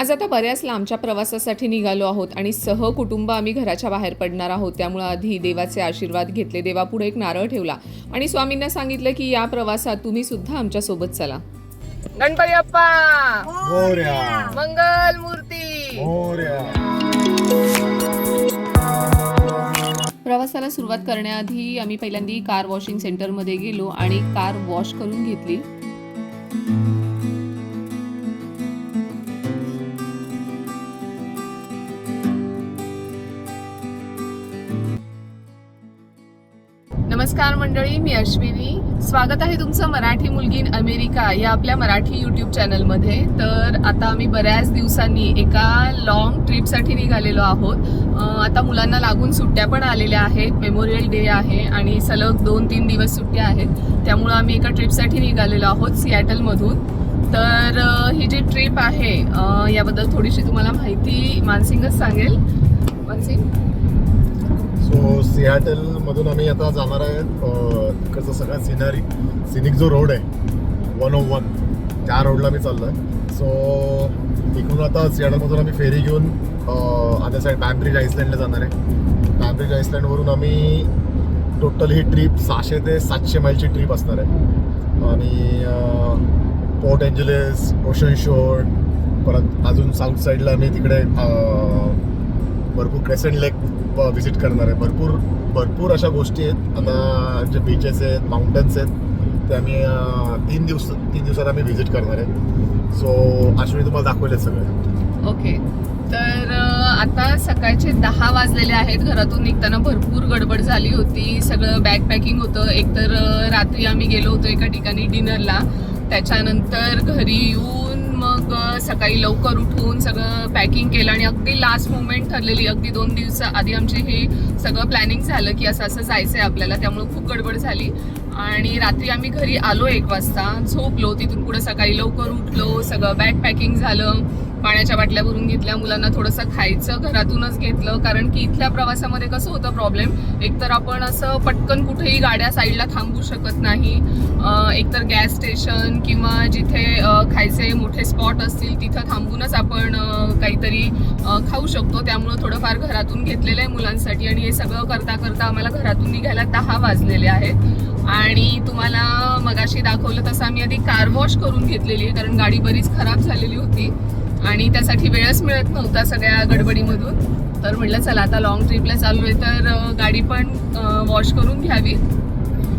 आज आता बऱ्याच लांबच्या प्रवासासाठी निघालो आहोत आणि सहकुटुंब आम्ही घराच्या बाहेर पडणार आहोत. त्यामुळे आधी देवाचे आशीर्वाद घेतले, देवापुढे एक नारळ ठेवला आणि स्वामींना सांगितलं की या प्रवासात तुम्ही सुद्धा आमच्या सोबत चला. गणपती बाप्पा मोरया, मंगल मूर्ती. मोरया. प्रवासाला सुरुवात करण्याआधी आम्ही पहिल्यांदा कार वॉशिंग सेंटरमध्ये गेलो आणि कार वॉश करून घेतली. नमस्कार मंडळी, मी अश्विनी. स्वागत आहे तुमचं मराठी मुलगी इन अमेरिका या आपल्या मराठी यूट्यूब चॅनलमध्ये. तर आता आम्ही बऱ्याच दिवसांनी एका लॉंग ट्रिपसाठी निघालेलो आहोत. आता मुलांना लागून सुट्ट्या पण आलेल्या आहेत. मेमोरियल डे आहे आणि सलग 2-3 दिवस सुट्ट्या आहेत. त्यामुळं आम्ही एका ट्रिपसाठी निघालेलो आहोत सिॲटलमधून. तर ही जी ट्रिप आहे याबद्दल थोडीशी तुम्हाला माहिती मानसिंगच सांगेल. मानसिंग, सो सिॲटल मधून आम्ही आता जाणार आहे. तिकडचा सगळा सिनिक जो रोड आहे 101 त्या रोडला मी चाललो आहे. सो इकडून आता सिॲटलमधून आम्ही फेरी घेऊन अदर साईड बॅम्ब्रिज आईसलँडला जाणार आहे. बॅम्ब्रिज आईसलँडवरून आम्ही टोटल ही ट्रिप 600 ते 700 माईलची ट्रिप असणार आहे. आणि पोर्ट एंजलिस, ओशन शोर, परत अजून साऊथ साईडला आम्ही तिकडे भरपूर क्रेसेंट लेक विजिट करणार आहे. भरपूर अशा गोष्टी आहेत. आता जे बीचेस आहेत, माउंटन्स आहेत, ते आम्ही 3 दिवसात आम्ही व्हिजिट करणार आहे. सो अश्विनी तुम्हाला दाखवले सगळे. ओके. तर आता सकाळचे 10 वाजलेले आहेत. घरातून निघताना भरपूर गडबड झाली होती. सगळं बॅग पॅकिंग होतं. एकतर रात्री आम्ही गेलो होतो एका ठिकाणी डिनरला. त्याच्यानंतर घरी येऊन मग सकाळी लवकर उठून सगळं पॅकिंग केलं आणि अगदी लास्ट मोमेंट ठरलेली, अगदी 2 दिवसाआधी आमची हे सगळं प्लॅनिंग झालं की असं जायचं आहे आपल्याला. त्यामुळे खूप गडबड झाली आणि रात्री आम्ही घरी आलो 1 वाजता, झोपलो. तिथून पुढे सकाळी लवकर उठलो, सगळं बॅग पॅकिंग झालं, पाण्याच्या बाटल्या भरून घेतल्या, मुलांना थोडंसं खायचं घरातूनच घेतलं. कारण की इथल्या प्रवासामध्ये कसं होतं प्रॉब्लेम, एकतर आपण असं पटकन कुठेही गाड्या साईडला थांबू शकत नाही. एकतर गॅस स्टेशन किंवा जिथे खायचे मोठे स्पॉट असतील तिथं थांबूनच आपण काहीतरी खाऊ शकतो. त्यामुळं थोडंफार घरातून घेतलेलं आहे मुलांसाठी. आणि हे सगळं करता करता आम्हाला घरातून निघायला 10 वाजलेले आहेत. आणि तुम्हाला मगाशी दाखवलं तसं आम्ही आधी कार वॉश करून घेतलेली आहे, कारण गाडी बरीच खराब झालेली होती आणि त्यासाठी वेळच मिळत नव्हता सगळ्या गडबडीमधून. तर म्हटलं चला आता लॉंग ट्रिपला चाललो आहे तर गाडी पण वॉश करून घ्यावी.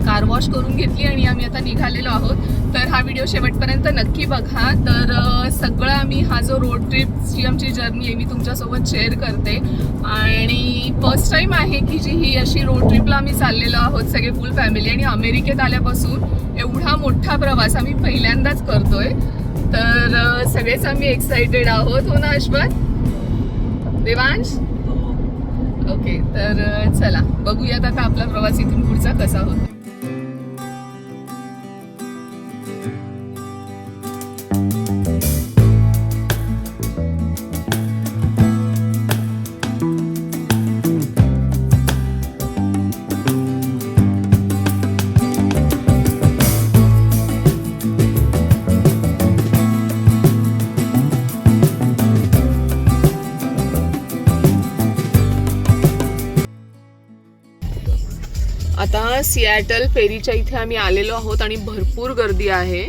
कार वॉश करून घेतली आणि आम्ही आता निघालेलो आहोत. तर हा व्हिडिओ शेवटपर्यंत नक्की बघा. तर सगळं आम्ही हा जो रोड ट्रिपची आमची जर्नी आहे मी तुमच्यासोबत शेअर करते. आणि फर्स्ट टाईम आहे की जी ही अशी रोड ट्रिपला आम्ही चाललेलो आहोत सगळे फुल फॅमिली. आणि अमेरिकेत आल्यापासून एवढा मोठा प्रवास आम्ही पहिल्यांदाच करतोय. तर सगळेच आम्ही एक्साइटेड आहोत. हो ना अश्वत, देवांश? ओके. तर चला बघूयात आता आपला प्रवास इथून पुढचा कसा होतो. आता सिॲटल फेरीच्या इथे आम्ही आलेलो आहोत आणि भरपूर गर्दी आहे.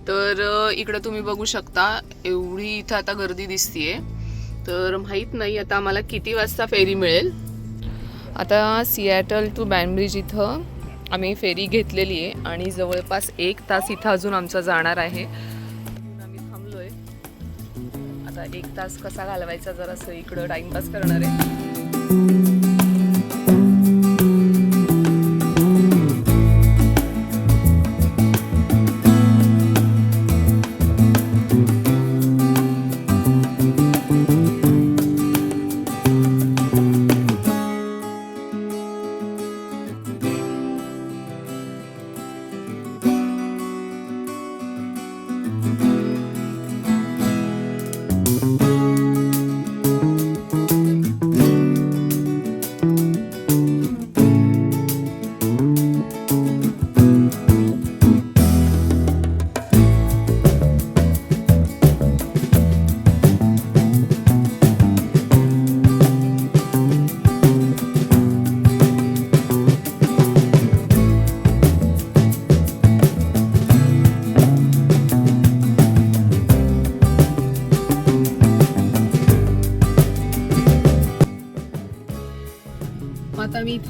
तर इकडं तुम्ही बघू शकता एवढी इथं आता गर्दी दिसतीये. तर माहीत नाही आता आम्हाला किती वाजता फेरी मिळेल. आता सिॲटल टू बॅम्ब्रिज इथं आम्ही फेरी घेतलेली आहे आणि जवळपास 1 तास इथं अजून आमचा जाणार आहे. आम्ही थांबलोय. आता 1 तास कसा घालवायचा जरासं इकडं टाइमपास करणार आहे.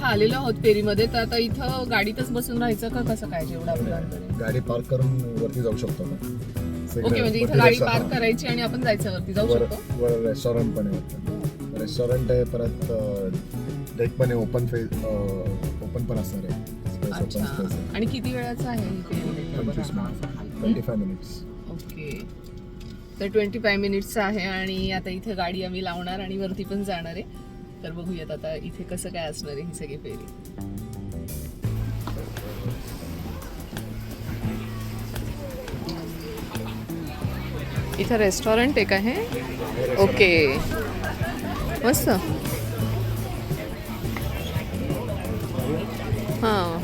आलेलो आहोत फेरीमध्ये, तर आता इथं गाडीतच बसून राहायचं का कसं काय जेवढं आपलं अंतर आहे? गाडी पार्क करून वरती जाऊ शकतो ना. ओके, म्हणजे इथं गाडी पार्क करायची आणि आपण जायचं वरती जाऊ शकतो. वर रेस्टॉरंट पण आहे वाटतं. रेस्टॉरंट आहे, परत डेक पण आहे, ओपन पण असणार आहे. अच्छा, आणि किती वेळाचं आहे ही फेरी? 25 मिनिट्स. ओके, तर 25 मिनिट्सचं आहे आणि आता इथे गाडी आम्ही लावणार आणि वरती पण जाणार आहे. तर बघूयात आता इथे कसं काय असणार आहे ही सगळी फेरी. इथं रेस्टॉरंट एक आहे. ओके, मस्त. हां,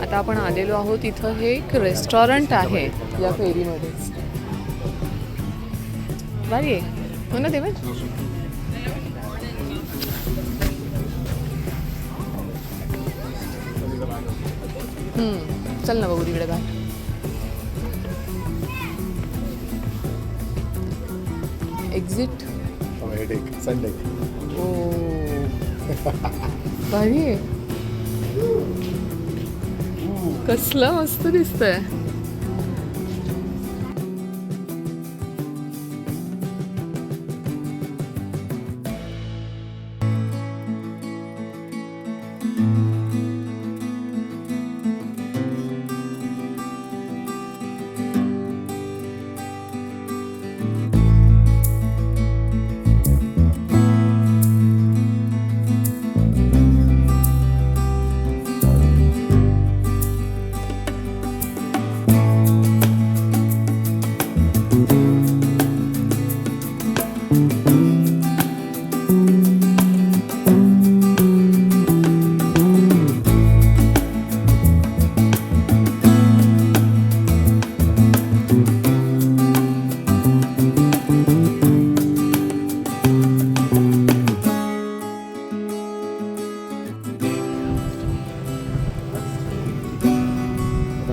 आता आपण आलेलो आहोत. इथं हे एक रेस्टॉरंट आहे या फेरीमध्येच. भारी आहे हो ना देवा. चल ना बघू तिकडे बाहेर. Exit Sunday. ओ भारी आहे. कसलं मस्त दिसतंय.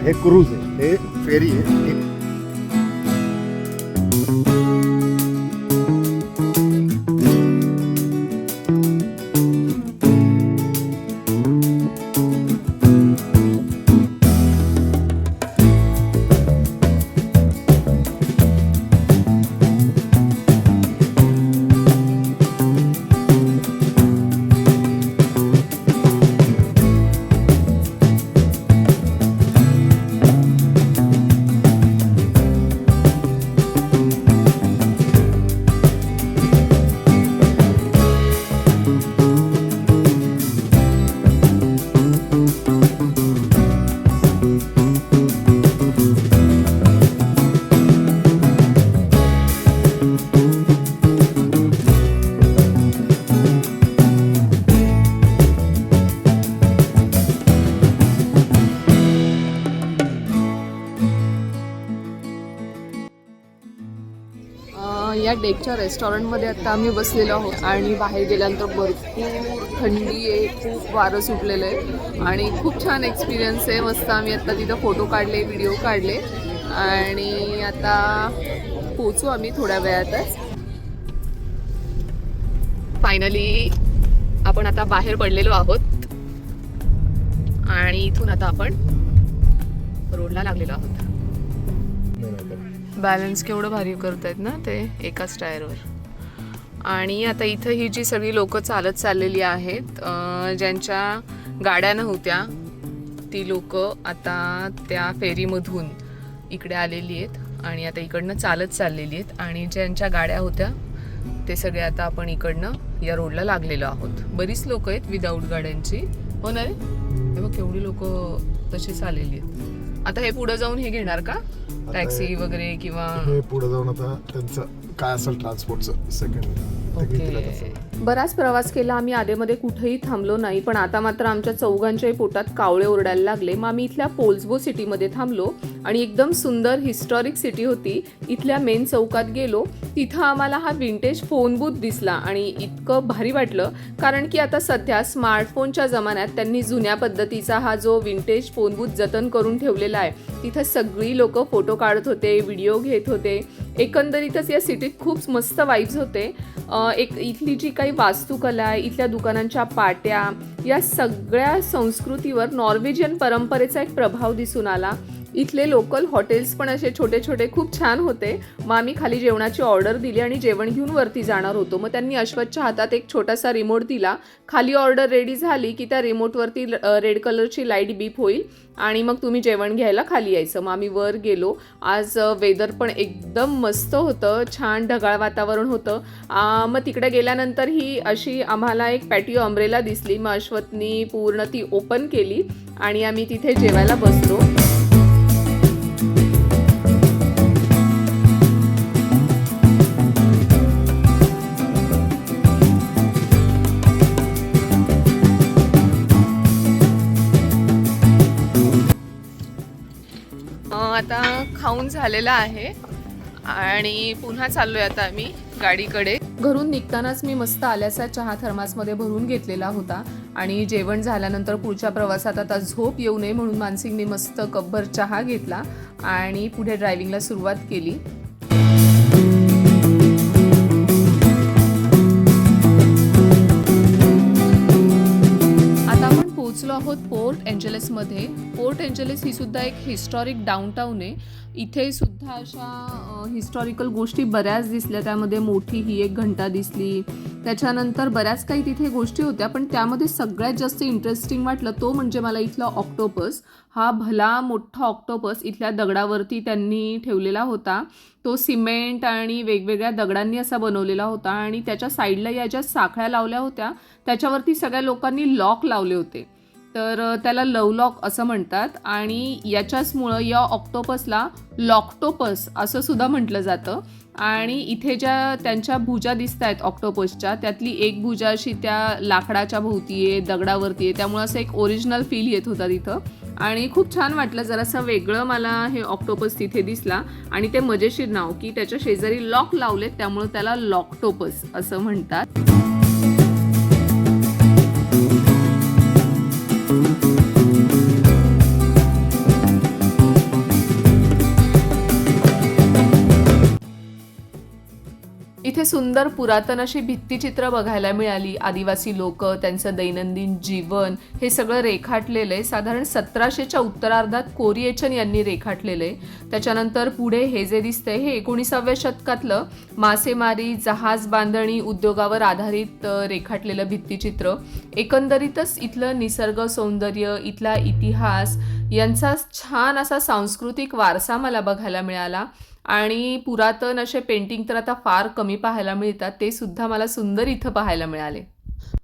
हे क्रूज आहे, हे फेरी आहे. या डेकच्या रेस्टॉरंटमध्ये आता आम्ही बसलेलो आहोत आणि बाहेर गेल्यानंतर भरपूर थंडी आहे, खूप वारं सुटलेलं आहे आणि खूप छान एक्सपिरियन्स आहे. मस्त आम्ही आता तिथं फोटो काढले, व्हिडिओ काढले आणि आता पोचू आम्ही थोड्या वेळातच. फायनली आपण आता बाहेर पडलेलो आहोत आणि इथून आता आपण रोडला लागलेलो आहोत. बॅलन्स केवढं भारी करतायत ना ते एकाच टायरवर. आणि आता इथं ही जी सगळी लोकं चालत चाललेली आहेत, ज्यांच्या गाड्या नव्हत्या ती लोकं आता त्या फेरीमधून इकडे आलेली आहेत आणि आता इकडनं चालत चाललेली आहेत. आणि ज्यांच्या गाड्या होत्या ते सगळे आता आपण इकडनं या रोडला लागलेलो आहोत. बरीच लोक आहेत विदाऊट गाड्यांची. हो ना रे, हे बघ केवढी लोक तशीच आलेली आहेत. आता हे पुढे जाऊन हे घेणार का टॅक्सी वगैरे किंवा हे पुढे जाऊन आता त्यांचं काय असेल ट्रान्सपोर्टचं सेकंड. बराच प्रवास केला आम्ही, आधेमध्ये कुठेही थांबलो नाही. पण आता मात्र आमच्या चौघांच्याही पोटात कावळे ओरडायला लागले. मग आम्ही इथल्या पोल्सबो सिटीमध्ये थांबलो आणि एकदम सुंदर हिस्टॉरिक सिटी होती. इथल्या मेन चौकात गेलो, तिथं आम्हाला हा विंटेज फोन बूथ दिसला आणि इतकं भारी वाटलं, कारण की आता सध्या स्मार्टफोनच्या जमान्यात त्यांनी जुन्या पद्धतीचा हा जो विंटेज फोन बूथ जतन करून ठेवलेला आहे. तिथं सगळी लोक फोटो काढत होते, व्हिडिओ घेत होते. एकंदरीतच या सिटीत खूप मस्त वाईब्स होते. एक इथली जी काही वास्तुकला आहे, इथल्या दुकानांच्या पाट्या, या सगळ्या संस्कृतीवर नॉर्वेजियन परंपरेचा एक प्रभाव दिसून आला. इथले लोकल हॉटेल्स पण असे छोटे छोटे खूप छान होते. मग आम्ही खाली जेवणाची ऑर्डर दिली आणि जेवण घेऊन वरती जाणार होतो. मग त्यांनी अश्वथच्या हातात एक छोटासा रिमोट दिला. खाली ऑर्डर रेडी झाली की त्या रिमोटवरती रेड कलरची लाईट बीप होईल आणि मग तुम्ही जेवण घ्यायला खाली यायचं. मग आम्ही वर गेलो. आज वेदर पण एकदम मस्त होतं, छान ढगाळ वातावरण होतं. मग तिकडे गेल्यानंतर ही अशी आम्हाला एक पॅटिओ अम्ब्रेला दिसली. मग अश्वथनी पूर्ण ती ओपन केली आणि आम्ही तिथे जेवायला बसलो. आता खाऊन झालेला आहे आणि पुन्हा चाललोय आता आम्ही गाडीकडे. घरून निघतानाच मी मस्त आल्याचा चहा थर्मासमध्ये भरून घेतलेला होता आणि जेवण झाल्यानंतर पुढच्या प्रवासात आता झोप येऊ नये म्हणून मानसिंगने मस्त कपभर चहा घेतला आणि पुढे ड्रायव्हिंगला सुरुवात केली. पोहोचलो आहोत पोर्ट एंजलिसमध्ये. पोर्ट एंजलिस ही सुद्धा एक हिस्टॉरिक डाऊनटाऊन आहे. इथे सुद्धा अशा हिस्टॉरिकल गोष्टी बऱ्याच दिसल्या. त्यामध्ये मोठी ही एक घंटा दिसली. त्याच्यानंतर बऱ्याच काही तिथे गोष्टी होत्या, पण त्यामध्ये सगळ्यात जास्त इंटरेस्टिंग वाटलं तो म्हणजे मला इथला ऑक्टोपस. हा भला मोठा ऑक्टोपस इथल्या दगडावरती त्यांनी ठेवलेला होता. तो सिमेंट आणि वेगवेगळ्या दगडांनी असा बनवलेला होता आणि त्याच्या साईडला या ज्या साखळ्या लावल्या होत्या त्याच्यावरती सगळ्या लोकांनी लॉक लावले होते. तर त्याला लव लॉक असं म्हणतात आणि याच्याचमुळं या ऑक्टोपसला लॉक्टोपस असं सुद्धा म्हटलं जातं. आणि इथे ज्या त्यांच्या भुजा दिसत आहेत ऑक्टोपसच्या, त्यातली एक भुजा अशी त्या लाकडाच्या भोवती आहे, दगडावरती आहे. त्यामुळं असं एक ओरिजिनल फील येत होता तिथं आणि खूप छान वाटलं. जरासं वेगळं मला हे ऑक्टोपस तिथे दिसला आणि ते मजेशीर नाव की त्याच्या शेजारी लॉक लावलेत त्यामुळं त्याला लॉक्टोपस असं म्हणतात. इथे सुंदर पुरातन अशी भित्तिचित्र बघायला मिळाली. आदिवासी लोक, त्यांचं दैनंदिन जीवन हे सगळं रेखाटलेलं आहे. साधारण 1700च्या उत्तरार्धात कोरिएचन यांनी रेखाटलेलं आहे. त्याच्यानंतर पुढे हे जे दिसतंय हे 19व्या शतकातलं मासेमारी, जहाज बांधणी उद्योगावर आधारित रेखाटलेलं भित्तिचित्र. एकंदरीतच इथलं निसर्ग सौंदर्य, इथला इतिहास यांचा छान असा सांस्कृतिक वारसा मला बघायला मिळाला. आणि पुरातन असे पेंटिंग तर आता फार कमी पाहायला मिळतात, ते सुद्धा मला सुंदर इथं पाहायला मिळाले.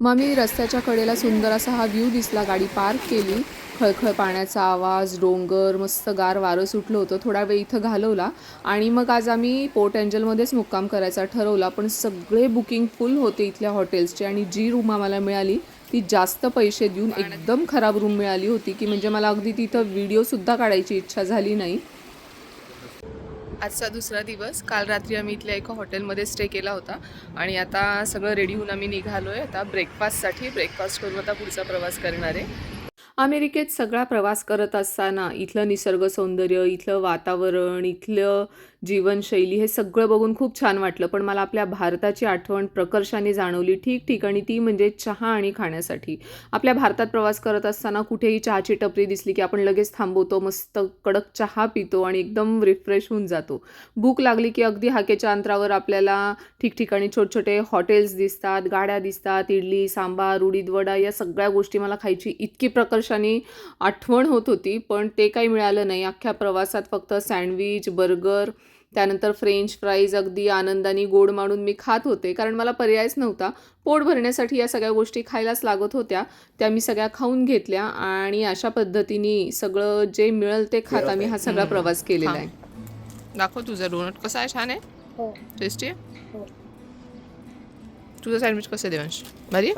मग मी रस्त्याच्या कडेला सुंदर असा हा व्ह्यू दिसला. गाडी पार्क केली. खळखळ पाण्याचा आवाज, डोंगर, मस्त गार वारं सुटलं होतं. थोडा वेळ इथं घालवला आणि मग आज आम्ही पोर्ट एंजलमध्येच मुक्काम करायचा ठरवला. पण सगळे बुकिंग फुल होते इथल्या हॉटेल्सचे आणि जी रूम आम्हाला मिळाली ती जास्त पैसे देऊन एकदम खराब रूम मिळाली होती की म्हणजे मला अगदी तिथं व्हिडिओसुद्धा काढायची इच्छा झाली नाही. आजचा दुसरा दिवस. काल रात्री आम्ही इथल्या एका हॉटेलमध्ये स्टे केला होता आणि आता सगळं रेडी होऊन आम्ही निघालो आहे आता ब्रेकफास्टसाठी. ब्रेकफास्ट करून आता पुढचा प्रवास करणार आहे. अमेरिकेत सगळा प्रवास करत असताना इथलं निसर्ग सौंदर्य, इथलं वातावरण, इथलं जीवनशैली हे सगळं बघून खूप छान वाटलं. पण मला आपल्या भारताची आठवण प्रकर्षाने जाणवली ठिकठिकाणी, ती म्हणजे चहा आणि खाण्यासाठी. आपल्या भारतात प्रवास करत असताना कुठेही चहाची टपरी दिसली की आपण लगेच थांबवतो, मस्त कडक चहा पितो आणि एकदम रिफ्रेश होऊन जातो. भूक लागली की अगदी हाकेच्या अंतरावर आपल्याला ठिकठिकाणी छोटे छोटे हॉटेल्स दिसतात, गाड्या दिसतात, इडली सांबार, उडीद वडा या सगळ्या गोष्टी मला खायची इतकी प्रकर्षाने आठवण होत होती, पण ते काही मिळालं नाही. अख्ख्या प्रवासात फक्त सँडविच, बर्गर, त्यानंतर फ्रेंच फ्राईज अगदी आनंदाने गोड मानून मी खात होते, कारण मला पर्यायच नव्हता. पोट भरण्यासाठी या सगळ्या गोष्टी खायलाच लागत होत्या. त्या मी सगळ्या खाऊन घेतल्या आणि अशा पद्धतीने सगळं जे मिळेल ते खात आम्ही हा सगळा प्रवास केलेला आहे. दाखव तुझा डोनट कसा आहे. छान आहे, हो टेस्टी आहे. हो. तुझं सँडविच कसं आहे देवांश? भारी.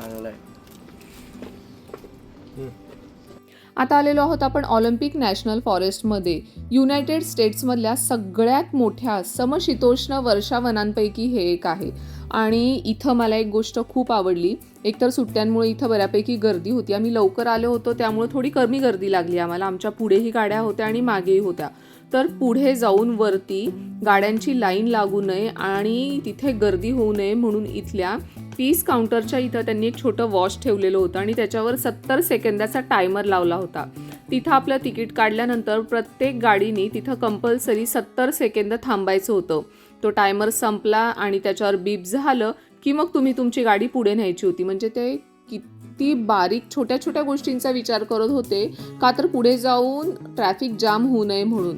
आता आलेलो आहोत आपण ऑलिम्पिक नॅशनल फॉरेस्टमध्ये. युनायटेड स्टेट्समधल्या सगळ्यात मोठ्या समशीतोष्ण वर्षावनांपैकी हे एक आहे. आणि इथं मला एक गोष्ट खूप आवडली. एकतर सुट्ट्यांमुळे इथं बऱ्यापैकी गर्दी होती. आम्ही लवकर आलो होतो त्यामुळे थोडी कमी गर्दी लागली आम्हाला. आमच्या पुढेही गाड्या होत्या आणि मागेही होत्या. तर पुढे जाऊन वरती गाड्यांची लाईन लागू नये आणि तिथे गर्दी होऊ नये म्हणून इथल्या पीस काउंटरच्या इथं त्यांनी एक छोटं वॉच ठेवलेलं होतं आणि त्याच्यावर 70 सेकंदाचा टायमर लावला होता. तिथं आपलं तिकीट काढल्यानंतर प्रत्येक गाडीने तिथं कंपल्सरी 70 सेकंद थांबायचं होतं. तो टायमर संपला आणि त्याच्यावर बीप झालं की मग तुम्ही तुमची गाडी पुढे न्यायची होती. म्हणजे ते किती बारीक छोट्या छोट्या गोष्टींचा विचार करत होते, का तर पुढे जाऊन ट्रॅफिक जाम होऊ नये म्हणून.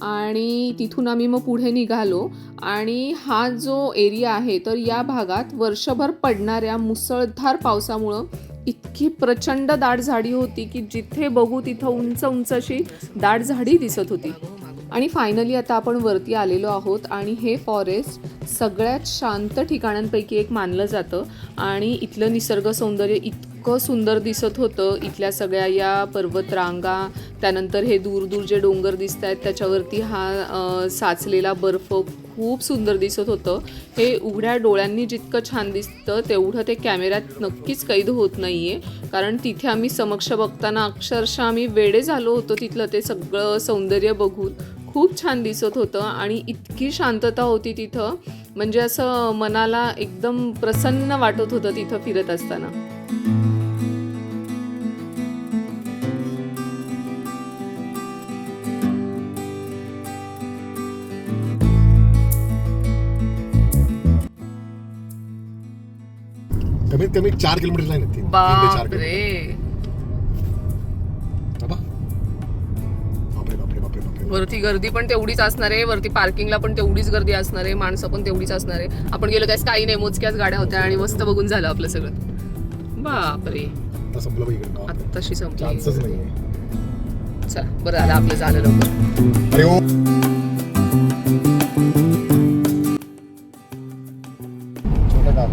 आणि तिथून आम्ही मग पुढे निघालो आणि हा जो एरिया आहे तर या भागात वर्षभर पडणाऱ्या मुसळधार पावसामुळं इतकी प्रचंड दाट झाडी होती की जिथे बघू तिथं उंच उंच अशी दाट झाडी दिसत होती. आणि फायनली आता आपण वरती आलेलो आहोत आणि हे फॉरेस्ट सगळ्यात शांत ठिकाणांपैकी एक मानलं जातं आणि इथलं निसर्ग सौंदर्य इतकं सुंदर दिसत होतं. इथल्या सगळ्या या पर्वतरांगा, त्यानंतर हे दूर दूर जे डोंगर दिसत आहेत त्याच्यावरती हा साचलेला बर्फ खूप सुंदर दिसत होतं. हे उघड्या डोळ्यांनी जितकं छान दिसतं तेवढं ते कॅमेऱ्यात नक्कीच कैद होत नाही आहे, कारण तिथे आम्ही समक्ष बघताना अक्षरशः आम्ही वेडे झालो होतो. तिथलं ते सगळं सौंदर्य बघून खूप छान दिसत होतं आणि इतकी शांतता होती तिथं, म्हणजे असं मनाला एकदम प्रसन्न वाटत होतं तिथं फिरत असताना. कमीत कमी 4 किलोमीटर लाईन आहे. 3 ते 4 बापरे. वरती गर्दी पण तेवढीच असणार आहे, वरती पार्किंगला पण तेवढीच गर्दी असणार आहे, माणसं पण तेवढीच असणार आहे. आपण गेलो त्याच काही नाही, मोजक्याच गाड्या होत्या आणि मस्त बघून झालं आपलं सगळं. बापरे, आता संपलं बघ इकडे. आत्ताशी संपली. चान्सच नाहीये. चला बरं झालं आपलं झालं लवकर. अरे ओ छोटं गाव.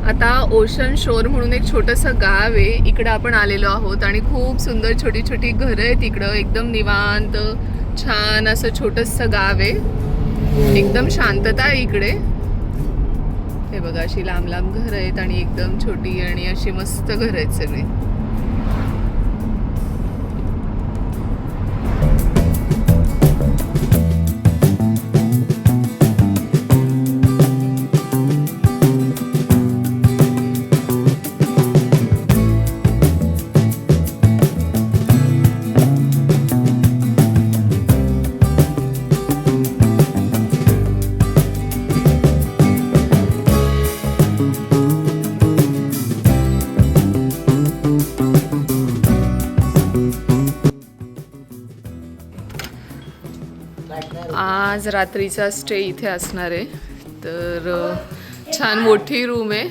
आता ओशन शोर म्हणून एक छोटंसं गाव आहे, इकडं आपण आलेलो आहोत आणि खूप सुंदर छोटी छोटी घरं आहेत इकडं. एकदम निवांत छान असं छोटंसं गाव आहे, एकदम शांतता आहे इकडे. हे बघा अशी लांब लांब घरं आहेत आणि एकदम छोटी आणि अशी मस्त घरं आहेत सगळी. आज रात्रीचा स्टे इथे असणार आहे. तर छान मोठी रूम आहे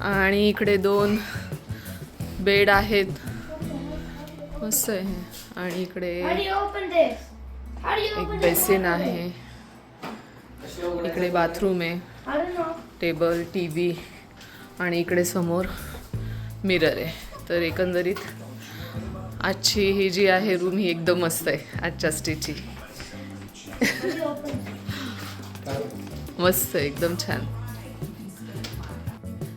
आणि इकडे 2 बेड आहेत, मस्त आहे. आणि इकडे एक बेसिन आहे, इकडे बाथरूम आहे, टेबल, TV आणि इकडे समोर मिरर आहे. तर एकंदरीत आजची ही जी आहे रूम ही एकदम मस्त आहे आजच्या स्टेची. मस्त एकदम छान.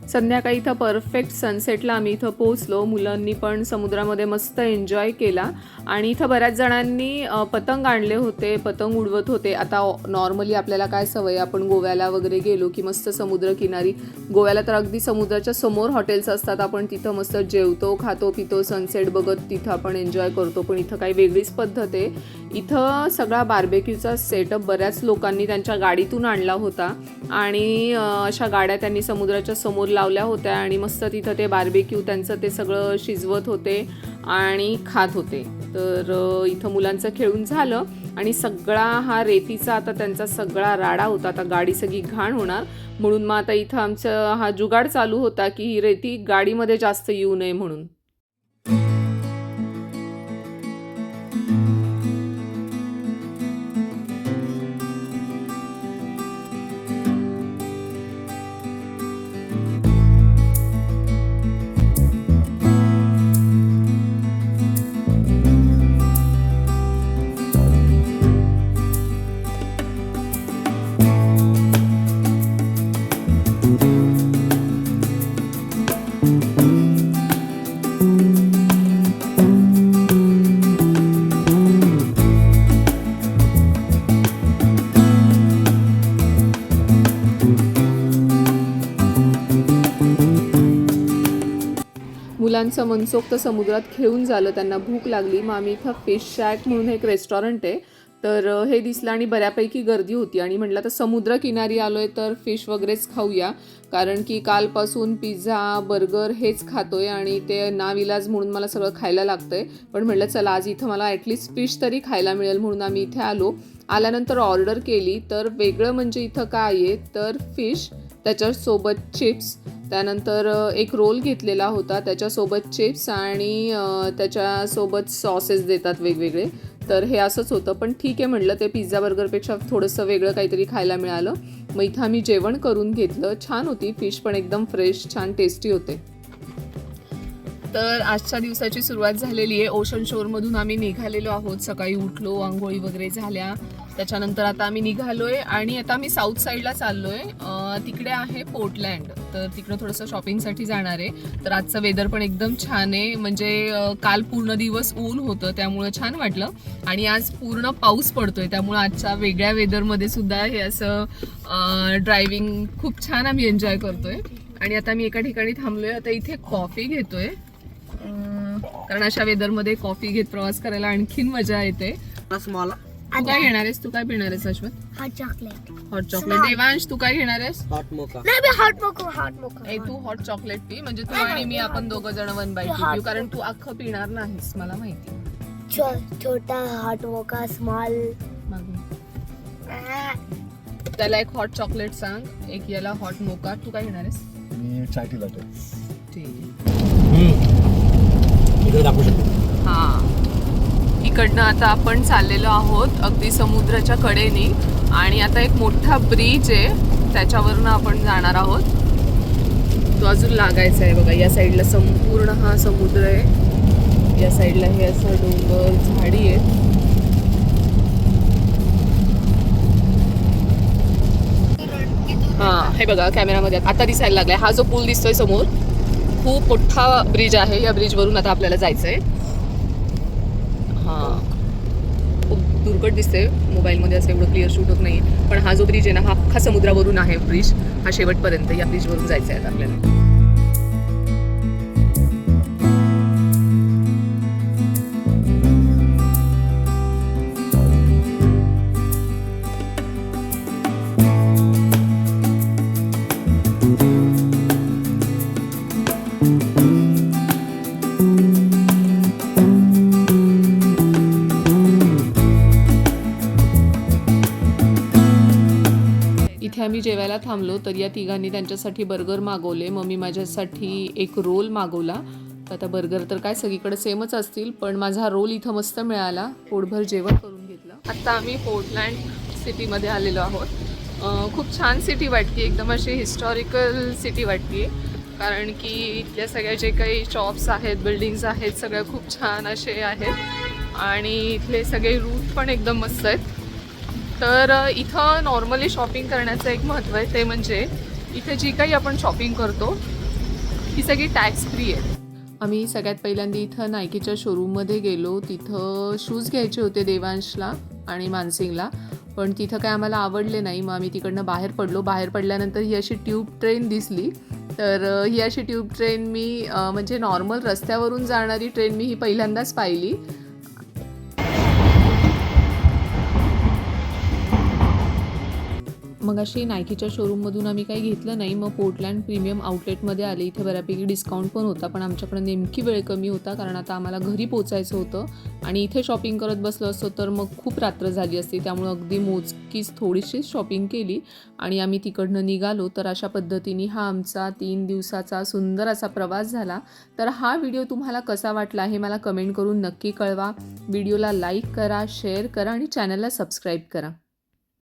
संध्याकाळी इथं परफेक्ट सनसेटला आम्ही इथं पोहोचलो. मुलांनी पण समुद्रामध्ये मस्त एन्जॉय केला आणि इथं बऱ्याच जणांनी पतंग आणले होते, पतंग उडवत होते. आता नॉर्मली आपल्याला काय सवय, आपण गोव्याला वगैरे गेलो की मस्त समुद्रकिनारी, गोव्याला तर अगदी समुद्राच्या समोर हॉटेल्स असतात, आपण तिथं मस्त जेवतो, खातो, पितो, सनसेट बघत तिथं आपण एन्जॉय करतो. पण इथं काही वेगळीच पद्धत आहे. इथं सगळा बार्बेक्यूचा सेटअप बऱ्याच लोकांनी त्यांच्या गाडीतून आणला होता आणि अशा गाड्या त्यांनी समुद्राच्या समोर लावल्या होत्या आणि मस्त तिथं ते बार्बेक्यू त्यांचं ते सगळं शिजवत होते आणि खात होते. तर इथं मुलांचं खेळून झालं आणि सगळा हा रेतीचा आता त्यांचा सगळा राडा होता. आता गाडी सगळी घाण होणार म्हणून मग आता इथं आमचा हा जुगाड चालू होता की ही रेती गाडीमध्ये जास्त येऊ नये म्हणून. मुलांचं मनसोक्त समुद्रात खेळून झालं, त्यांना भूक लागली. मग आम्ही इथं फिश शॅक म्हणून एक रेस्टॉरंट आहे, तर हे दिसलं आणि बऱ्यापैकी गर्दी होती आणि म्हटलं तर समुद्र किनारी आलोय तर फिश वगैरेच खाऊया, कारण की कालपासून पिझ्झा बर्गर हेच खातोय आणि ते नाविलाज म्हणून मला सगळं खायला लागतंय. पण म्हटलं चला आज इथं मला ॲटलिस्ट फिश तरी खायला मिळेल म्हणून आम्ही इथे आलो. आल्यानंतर ऑर्डर केली, तर वेगळं म्हणजे इथं काय आहे तर फिश, त्याच्यासोबत चिप्स, त्यानंतर एक रोल घेतलेला होता, त्याच्यासोबत चिप्स आणि त्याच्यासोबत सॉसेस देतात वेगवेगळे. तर हे असंच होतं, पण ठीक आहे म्हटलं, ते पिझ्झा बर्गरपेक्षा थोडंसं वेगळं काहीतरी खायला मिळालं. मग इथं आम्ही जेवण करून घेतलं. छान होती फिश, पण एकदम फ्रेश, छान टेस्टी होते. तर आजच्या दिवसाची सुरुवात झालेली आहे. ओशन शोरमधून आम्ही निघालेलो आहोत. सकाळी उठलो, आंघोळी वगैरे झाल्या, त्याच्यानंतर आता आम्ही निघालोय आणि आता आम्ही साऊथ साईडला चाललोय. तिकडे आहे पोर्टलँड, तर तिकडं थोडंसं शॉपिंगसाठी जाणार आहे. तर आजचं वेदर पण एकदम छान आहे, म्हणजे काल पूर्ण दिवस ऊन होतं त्यामुळं छान वाटलं आणि आज पूर्ण पाऊस पडतोय, त्यामुळं आजच्या वेगळ्या वेदरमध्ये सुद्धा हे असं ड्रायव्हिंग खूप छान आम्ही एन्जॉय करतोय. आणि आता मी एका ठिकाणी थांबलोय, आता इथे कॉफी घेतोय, कारण अशा वेदरमध्ये कॉफी घेत प्रवास करायला आणखीन मजा येते. तू काय घेणार आहेस? तू काय पिणार आहेस Ashwat? Hot chocolate. Hot chocolate. Devansh तू काय घेणार आहेस? Hot mocha. नाही मी हॉट मोका. ए तू हॉट चॉकलेट पी, म्हणजे तू आणि मी आपण दोघं जण 1 बाय 2 पिऊ, कारण तू अख्खं पिणार नाहीस मला माहिती. छोटा हॉट मोका, स्मॉल. त्याला एक हॉट चॉकलेट सांग, एक याला हॉट मोका. तू काय घेणार आहेस? मी चाय टी लाटे. ठीक. इकडे दाखवू शकतो. हां, इकडनं आता आपण चाललेलो आहोत अगदी समुद्राच्या कडेने आणि आता एक मोठा ब्रिज आहे, त्याच्यावरनं आपण जाणार आहोत. तो अजून लागायचा आहे बघा. या साईडला संपूर्ण हा समुद्र आहे, या साईडला हे असं डोंगर, झाडी आहेत. हां, हे बघा कॅमेरामध्ये आता दिसायला लागलाय. हा जो पूल दिसतोय समोर, खूप मोठा ब्रिज आहे. या ब्रिजवरून आता आपल्याला जायचं आहे. हां, खूप दुर्गट दिसते मोबाईलमध्ये, असं एवढं क्लिअर शूट होत नाही, पण हा जो ब्रिज आहे ना, हा अख्खा समुद्रावरून आहे ब्रिज, हा शेवटपर्यंत. या ब्रिजवरून जायचं आहे आता आपल्याला. इथे आम्ही जेवायला थांबलो, तर या तिघांनी त्यांच्यासाठी बर्गर मागवले. मग मी माझ्यासाठी एक रोल मागवला. आता बर्गर तर काय सगळीकडे सेमच असतील, पण माझा रोल इथं मस्त मिळाला. पोटभर जेवण करून घेतलं. आता आम्ही पोर्टलँड सिटीमध्ये आलेलो आहोत. खूप छान सिटी वाटते, एकदम अशी हिस्टॉरिकल सिटी वाटते, कारण की इथल्या सगळ्या जे काही शॉप्स आहेत, बिल्डिंग्स आहेत, सगळ्या खूप छान असे आहेत आणि इथले सगळे रूट पण एकदम मस्त आहेत. तर इथं नॉर्मली शॉपिंग करण्याचं एक महत्त्व आहे, ते म्हणजे इथे जी काही आपण शॉपिंग करतो ही सगळी टॅक्स फ्री आहे. आम्ही सगळ्यात पहिल्यांदा इथं नायकीच्या शोरूममध्ये गेलो. तिथं शूज घ्यायचे होते देवांशला आणि मानसिंगला, पण तिथं काय आम्हाला आवडले नाही. मग आम्ही तिकडनं बाहेर पडलो. बाहेर पडल्यानंतर ही अशी ट्यूब ट्रेन दिसली, तर ही अशी ट्यूब ट्रेन मी म्हणजे नॉर्मल रस्त्यावरून जाणारी ट्रेन मी ही पहिल्यांदाच पाहिली. मग अशी नायकीच्या शोरूममधून आम्ही काही घेतलं नाही. मग पोर्टलँड प्रीमियम आउटलेटमध्ये आले. इथे बऱ्यापैकी डिस्काउंट पण होता, पण आमच्याकडे नेमकी वेळ कमी होता, कारण आता आम्हाला घरी पोचायचं होतं आणि इथे शॉपिंग करत बसलो असतो तर मग खूप रात्र झाली असती. त्यामुळे अगदी मोजकीच थोडीशीच शॉपिंग केली आणि आम्ही तिकडनं निघालो. तर अशा पद्धतीने हा आमचा 3 दिवसाचा सुंदर असा प्रवास झाला. तर हा व्हिडिओ तुम्हाला कसा वाटला हे मला कमेंट करून नक्की कळवा. व्हिडिओला लाईक करा, शेअर करा आणि चॅनलला सबस्क्राईब करा.